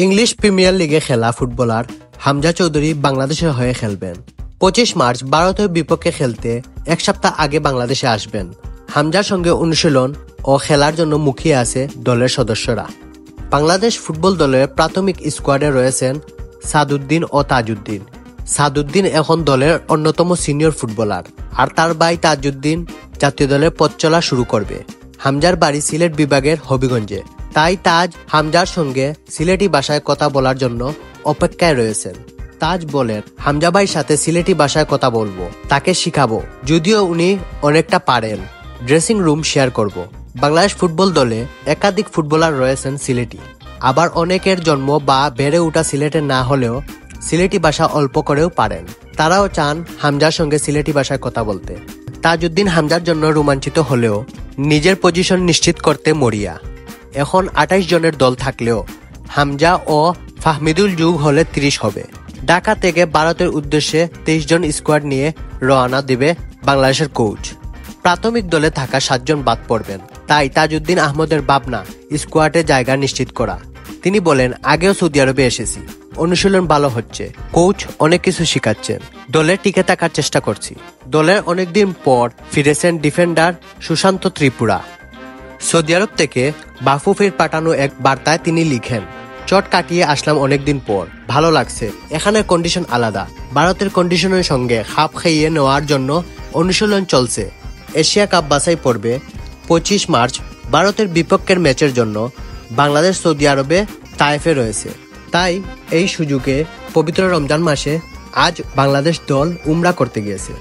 English premier লিগে খেলা footballer Hamza Chowdhury বাংলাদেশের হয়ে খেলবেন। 25 মার্চ ভারতের বিপক্ষে খেলতে এক সপ্তাহ আগে বাংলাদেশে আসবেন। হামজার সঙ্গে অনুশীলন ও খেলার জন্য মুখিয়ে আছে দলের সদস্যরা। বাংলাদেশ ফুটবল দলের প্রাথমিক স্কোয়াডে রয়েছেন সাদউদ্দিন ও তাজউদ্দিন। সাদউদ্দিন এখন দলের অন্যতম সিনিয়র ফুটবলার, আর তার ভাই তাজউদ্দিন জাতীয় দলের পথ চলা শুরু করবে। হামজার বাড়ি সিলেট বিভাগের হবিগঞ্জে, তাই তাজ হামজার সঙ্গে সিলেটি ভাষায় কথা বলার জন্য অপেক্ষায় রয়েছেন। তাজ বলেন, হামজা ভাইয়ের সাথে সিলেটি ভাষায় কথা বলবো, তাকে শিখাবো, যদিও উনি অনেকটা পারেন। ড্রেসিং রুম শেয়ার করব। বাংলাদেশ ফুটবল দলে একাধিক ফুটবলার রয়েছেন সিলেটি, আবার অনেকের জন্ম বা বেড়ে ওঠা সিলেটে না হলেও সিলেটি ভাষা অল্প করেও পারেন। তারাও চান হামজার সঙ্গে সিলেটি ভাষায় কথা বলতে। তাজউদ্দিন হামজার জন্য রোমাঞ্চিত হলেও নিজের পজিশন নিশ্চিত করতে মরিয়া। এখন 28 জনের দল থাকলেও হামজা ও ফাহমিদুল যোগ হলে 30 হবে। ঢাকা থেকে ভারতের উদ্দেশ্যে 23 জন স্কোয়াড নিয়ে রওনা দেবে বাংলাদেশের কোচ। প্রাথমিক দলে থাকা 7 জন বাদ পড়বেন, তাই তাজউদ্দিন আহমদের ভাবনা স্কোয়াডে জায়গা নিশ্চিত করা। তিনি বলেন, আগেও সৌদি আরবে এসেছি, অনুশীলন ভালো হচ্ছে, কোচ অনেক কিছু শিখাচ্ছেন, দলে টিকে থাকার চেষ্টা করছি। দলের অনেকদিন পর ফিরেছেন ডিফেন্ডার সুশান্ত ত্রিপুরা। সৌদি আরব থেকে বাফুফের পাঠানো এক বার্তায় তিনি লিখেন, চট কাটিয়ে আসলাম অনেকদিন পর, ভালো লাগছে। এখানের কন্ডিশন আলাদা, ভারতের কন্ডিশনের সঙ্গে খাপ খাইয়ে নেওয়ার জন্য অনুশীলন চলছে। এশিয়া কাপ বাছাই পর্বে 25 মার্চ ভারতের বিপক্ষের ম্যাচের জন্য বাংলাদেশ সৌদি আরবে তায়েফে রয়েছে। তাই এই সুযোগে পবিত্র রমজান মাসে আজ বাংলাদেশ দল উমরা করতে গিয়েছে।